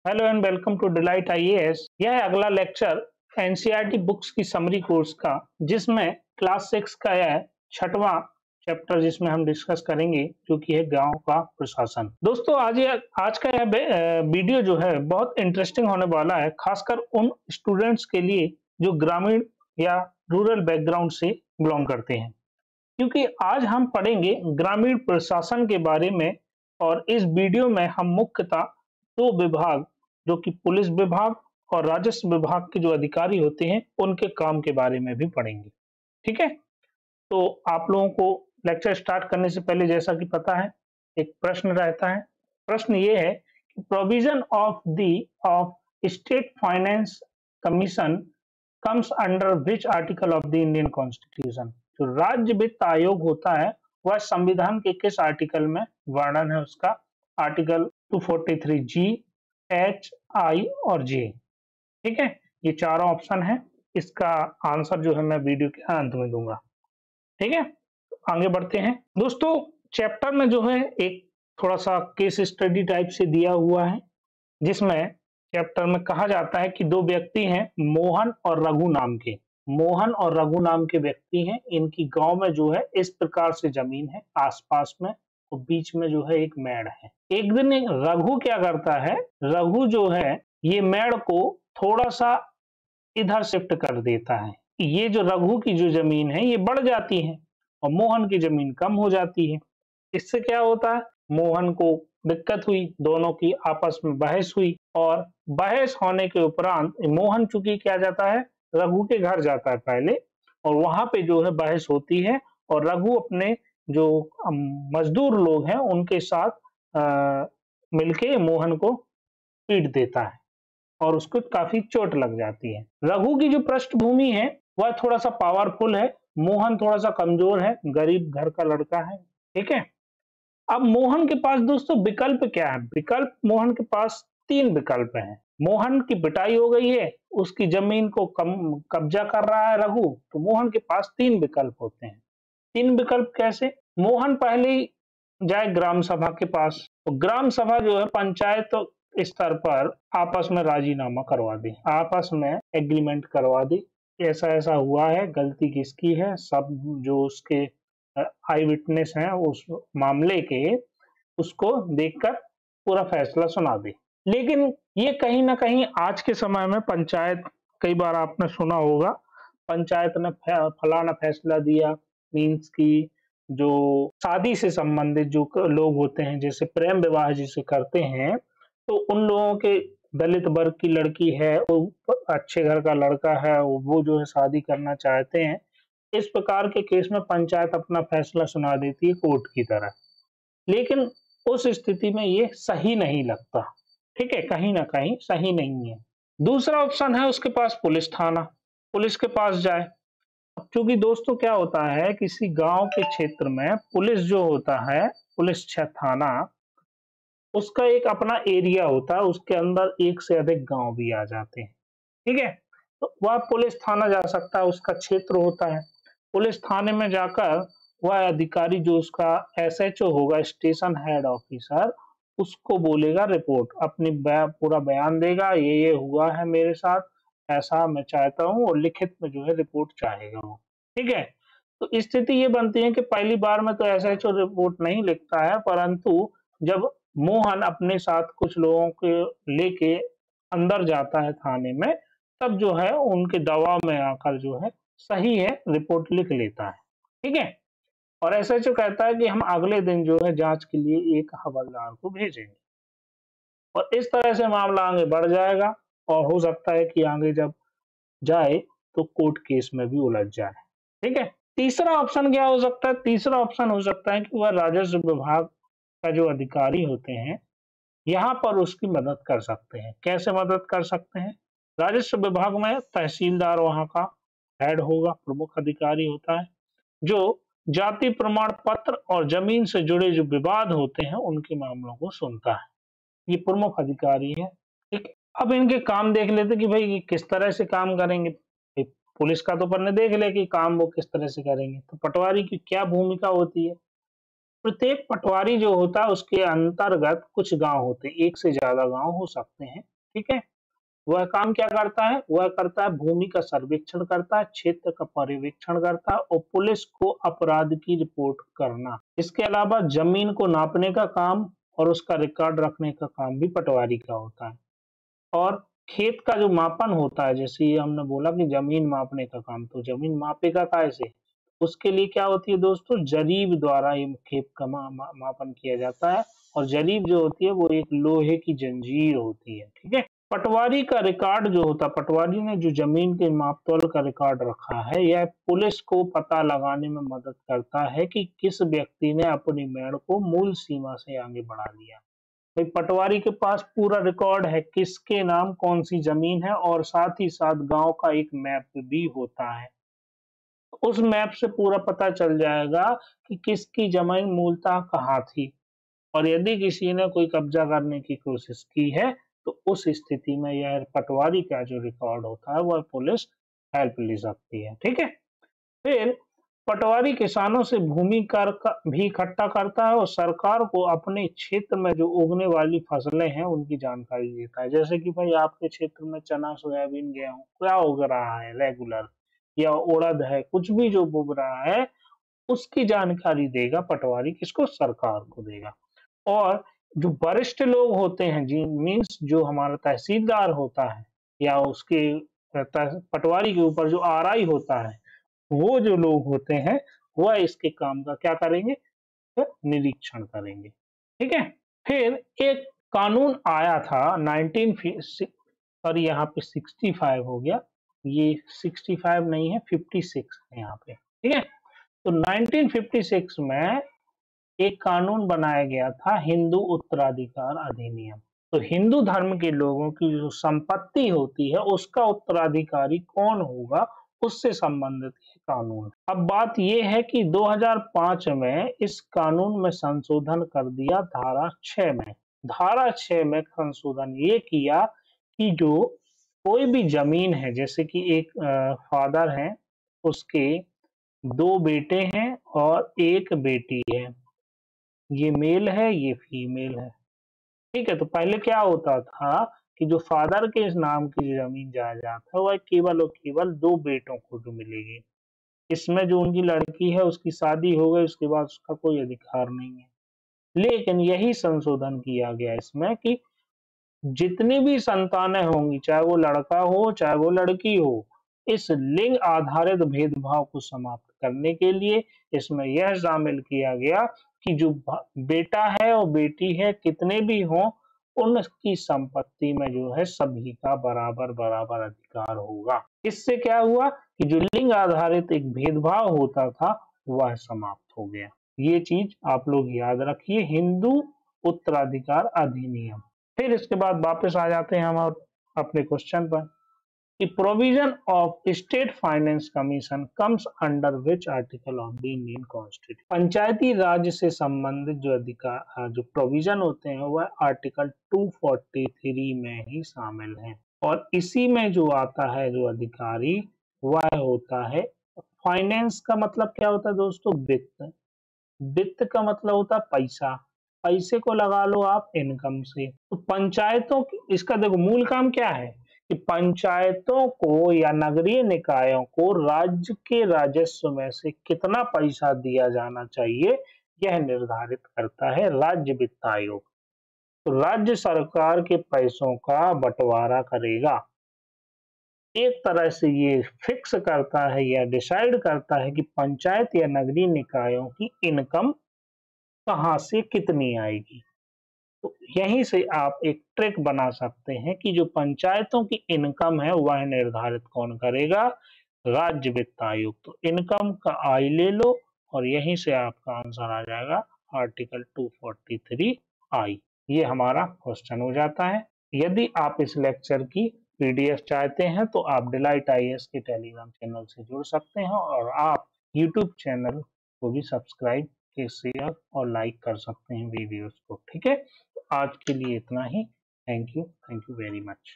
Hello and welcome to Delight IAS. यह है अगला लेक्चर एनसीईआरटी बुक्स की समरी कोर्स का, जिसमें क्लास 6 का यह छठवां चैप्टर जिसमें हम डिस्कस करेंगे, जो कि है गांव का प्रशासन। दोस्तों, आज का यह वीडियो जो है बहुत इंटरेस्टिंग होने वाला है, खासकर उन स्टूडेंट्स के लिए जो ग्रामीण या रूरल बैकग्राउंड से बिलोंग करते हैं, क्योंकि आज हम पढ़ेंगे ग्रामीण प्रशासन के बारे में। और इस वीडियो में हम मुख्यतः दो विभाग, जो कि पुलिस विभाग और राजस्व विभाग के जो अधिकारी होते हैं, उनके काम के बारे में भी पढ़ेंगे। ठीक है, तो आप लोगों को लेक्चर स्टार्ट करने से पहले, जैसा कि पता है, एक प्रश्न रहता है। प्रश्न ये है कि provision of state finance commission comes under which article of the Indian constitution. जो राज्य वित्त आयोग होता है, वह संविधान के किस आर्टिकल में वर्णन है उसका? आर्टिकल 243 जी, एच, आई और जे। ठीक है, ये चारों ऑप्शन है। इसका आंसर जो है मैं वीडियो के अंत में दूंगा। ठीक है, आगे बढ़ते हैं। दोस्तों, चैप्टर में जो है एक थोड़ा सा केस स्टडी टाइप से दिया हुआ है, जिसमें चैप्टर में कहा जाता है कि दो व्यक्ति हैं, मोहन और रघु नाम के। मोहन और रघु नाम के व्यक्ति हैं। इनकी गांव में जो है इस प्रकार से जमीन है आसपास में, तो बीच में जो है एक मेड़ है। एक दिन रघु क्या करता है, रघु जो है ये मेड़ को थोड़ा सा इधर शिफ्ट कर देता है। ये जो रघु की जो जमीन है ये बढ़ जाती है और मोहन की जमीन कम हो जाती है। इससे क्या होता है, मोहन को दिक्कत हुई, दोनों की आपस में बहस हुई और बहस होने के उपरांत मोहन चूंकि क्या जाता है, रघु के घर जाता है पहले, और वहां पे जो है बहस होती है और रघु अपने जो मजदूर लोग हैं उनके साथ मिलके मोहन को पीट देता है और उसको काफी चोट लग जाती है। रघु की जो पृष्ठभूमि है वह थोड़ा सा पावरफुल है, मोहन थोड़ा सा कमजोर है, गरीब घर का लड़का है। ठीक है, अब मोहन के पास दोस्तों विकल्प क्या है? विकल्प मोहन के पास तीन विकल्प हैं। मोहन की पिटाई हो गई है, उसकी जमीन को कब्जा कर रहा है रघु, तो मोहन के पास तीन विकल्प होते हैं। तीन विकल्प कैसे? मोहन पहले ही जाए ग्राम सभा के पास, तो ग्राम सभा जो है पंचायत स्तर पर आपस में राजीनामा करवा दे, आपस में एग्रीमेंट करवा दे, ऐसा ऐसा हुआ है, गलती किसकी है, सब जो उसके आई विटनेस हैं उस मामले के, उसको देखकर पूरा फैसला सुना दे। लेकिन ये कहीं ना कहीं आज के समय में पंचायत, कई बार आपने सुना होगा, पंचायत ने फलाना फैसला दिया, मीन्स की जो शादी से संबंधित जो लोग होते हैं, जैसे प्रेम विवाह जिसे करते हैं, तो उन लोगों के दलित वर्ग की लड़की है, वो अच्छे घर का लड़का है, वो जो है शादी करना चाहते हैं, इस प्रकार के केस में पंचायत अपना फैसला सुना देती है कोर्ट की तरह। लेकिन उस स्थिति में ये सही नहीं लगता। ठीक है, कहीं ना कहीं सही नहीं है। दूसरा ऑप्शन है उसके पास पुलिस थाना, पुलिस के पास जाए। क्योंकि दोस्तों क्या होता है, किसी गांव के क्षेत्र में पुलिस जो होता है, पुलिस थाना, उसका एक अपना एरिया होता है, उसके अंदर एक से अधिक गांव भी आ जाते हैं। ठीक है, तो वह पुलिस थाना जा सकता है, उसका क्षेत्र होता है। पुलिस थाने में जाकर वह अधिकारी जो उसका एसएचओ होगा, स्टेशन हेड ऑफिसर, उसको बोलेगा रिपोर्ट, अपनी पूरा बयान देगा, ये हुआ है मेरे साथ, ऐसा मैं चाहता हूँ, और लिखित में जो है रिपोर्ट चाहेगा वो। ठीक है, तो स्थिति ये बनती है कि पहली बार में तो एसएचओ रिपोर्ट नहीं लिखता है, परंतु जब मोहन अपने साथ कुछ लोगों के लेके अंदर जाता है थाने में, तब जो है उनके दबाव में आकर जो है सही है रिपोर्ट लिख लेता है। ठीक है, और एसएचओ कहता है कि हम अगले दिन जो है जांच के लिए एक हवलदार को भेजेंगे, और इस तरह से मामला आगे बढ़ जाएगा और हो सकता है कि आगे जब जाए तो कोर्ट केस में भी उलझ जाए। ठीक है, तीसरा ऑप्शन क्या हो सकता है? तीसरा ऑप्शन हो सकता है कि वह राजस्व विभाग का जो अधिकारी होते हैं, यहाँ पर उसकी मदद कर सकते हैं। कैसे मदद कर सकते हैं? राजस्व विभाग में तहसीलदार वहां का हेड होगा, प्रमुख अधिकारी होता है, जो जाति प्रमाण पत्र और जमीन से जुड़े जो विवाद होते हैं उनके मामलों को सुनता है। ये प्रमुख अधिकारी है। ठीक, अब इनके काम देख लेते कि भाई किस तरह से काम करेंगे। पुलिस का तो अपन ने देख लिया कि काम वो किस तरह से करेंगे, तो पटवारी की क्या भूमिका होती है। प्रत्येक पटवारी जो होता है उसके अंतर्गत कुछ गांव होते हैं, एक से ज्यादा गांव हो सकते हैं, ठीक है। वह काम क्या करता है? वह करता है भूमि का सर्वेक्षण करता है, क्षेत्र का पर्यवेक्षण करता है और पुलिस को अपराध की रिपोर्ट करना। इसके अलावा जमीन को नापने का काम और उसका रिकॉर्ड रखने का काम भी पटवारी का होता है। और खेत का जो मापन होता है, जैसे ये हमने बोला कि जमीन मापने का काम, तो जमीन मापेगा कैसे? उसके लिए क्या होती है दोस्तों, जरीब द्वारा ये खेत का मापन किया जाता है। और जरीब जो होती है वो एक लोहे की जंजीर होती है, ठीक है। पटवारी का रिकॉर्ड जो होता है, पटवारी ने जो जमीन के मापतौल का रिकॉर्ड रखा है, यह पुलिस को पता लगाने में मदद करता है कि किस व्यक्ति ने अपनी मेड़ को मूल सीमा से आगे बढ़ा लिया। भाई पटवारी के पास पूरा रिकॉर्ड है किसके नाम कौन सी जमीन है, और साथ ही साथ गांव का एक मैप भी होता है। उस मैप से पूरा पता चल जाएगा कि किसकी जमीन मूलतः कहाँ थी, और यदि किसी ने कोई कब्जा करने की कोशिश की है तो उस स्थिति में यह पटवारी का जो रिकॉर्ड होता है वह पुलिस हेल्प ले सकती है, ठीक है। फिर पटवारी किसानों से भूमि कर भी इकट्ठा करता है और सरकार को अपने क्षेत्र में जो उगने वाली फसलें हैं उनकी जानकारी देता है। जैसे कि भाई आपके क्षेत्र में चना, सोयाबीन, गेहूं क्या उग रहा है रेगुलर, या उड़द है, कुछ भी जो उग रहा है उसकी जानकारी देगा पटवारी, किसको? सरकार को देगा। और जो वरिष्ठ लोग होते हैं जी, मीन्स जो हमारा तहसीलदार होता है या उसके पटवारी के ऊपर जो आरआई होता है, वो जो लोग होते हैं वह इसके काम का क्या करेंगे? तो निरीक्षण करेंगे, ठीक है। फिर एक कानून आया था 19 सॉरी यहाँ पे 65 हो गया, ये 65 नहीं है 56 है यहाँ पे, ठीक है। तो 1956 में एक कानून बनाया गया था, हिंदू उत्तराधिकार अधिनियम। तो हिंदू धर्म के लोगों की जो संपत्ति होती है उसका उत्तराधिकारी कौन होगा, उससे संबंधित ये कानून। अब बात यह है कि 2005 में इस कानून में संशोधन कर दिया धारा 6 में। धारा 6 में संशोधन ये किया कि जो कोई भी जमीन है, जैसे कि एक फादर है, उसके 2 बेटे हैं और 1 बेटी है, ये मेल है ये फीमेल है, ठीक है। तो पहले क्या होता था कि जो फादर के इस नाम की जो जमीन जायदाद है वह केवल और केवल 2 बेटों को जो मिलेगी। इसमें जो उनकी लड़की है उसकी शादी हो गई, उसके बाद उसका कोई अधिकार नहीं है। लेकिन यही संशोधन किया गया इसमें कि जितनी भी संतानें होंगी, चाहे वो लड़का हो चाहे वो लड़की हो, इस लिंग आधारित भेदभाव को समाप्त करने के लिए इसमें यह शामिल किया गया कि जो बेटा है और बेटी है कितने भी हों, उनकी संपत्ति में जो है सभी का बराबर बराबर अधिकार होगा। इससे क्या हुआ कि जो लिंग आधारित एक भेदभाव होता था वह समाप्त हो गया। ये चीज आप लोग याद रखिए, हिंदू उत्तराधिकार अधिनियम। फिर इसके बाद वापस आ जाते हैं हम और अपने क्वेश्चन पर कि provision of state finance commission comes under which article of the Indian constitution. Panchayati Raj से संबंधित जो अधिकार जो प्रोविजन होते हैं वह आर्टिकल 243 में ही शामिल हैं, और इसी में जो आता है जो अधिकारी वह होता है फाइनेंस। का मतलब क्या होता है दोस्तों? वित्त। वित्त का मतलब होता है पैसा, पैसे को लगा लो आप इनकम से। तो पंचायतों की, इसका देखो मूल काम क्या है कि पंचायतों को या नगरीय निकायों को राज्य के राजस्व में से कितना पैसा दिया जाना चाहिए यह निर्धारित करता है राज्य वित्त आयोग। तो राज्य सरकार के पैसों का बंटवारा करेगा, एक तरह से ये फिक्स करता है या डिसाइड करता है कि पंचायत या नगरीय निकायों की इनकम कहाँ से कितनी आएगी। तो यहीं से आप एक ट्रिक बना सकते हैं कि जो पंचायतों की इनकम है वह निर्धारित कौन करेगा? राज्य वित्त आयोग। तो इनकम का आई ले लो और यहीं से आपका आंसर आ जाएगा आर्टिकल 243 आई। ये हमारा क्वेश्चन हो जाता है। यदि आप इस लेक्चर की पीडीएफ चाहते हैं तो आप डिलाइट आईएएस के टेलीग्राम चैनल से जुड़ सकते हैं, और आप यूट्यूब चैनल को भी सब्सक्राइब के शेयर और लाइक कर सकते हैं वीडियोस को, ठीक है। तो आज के लिए इतना ही। Thank you very much.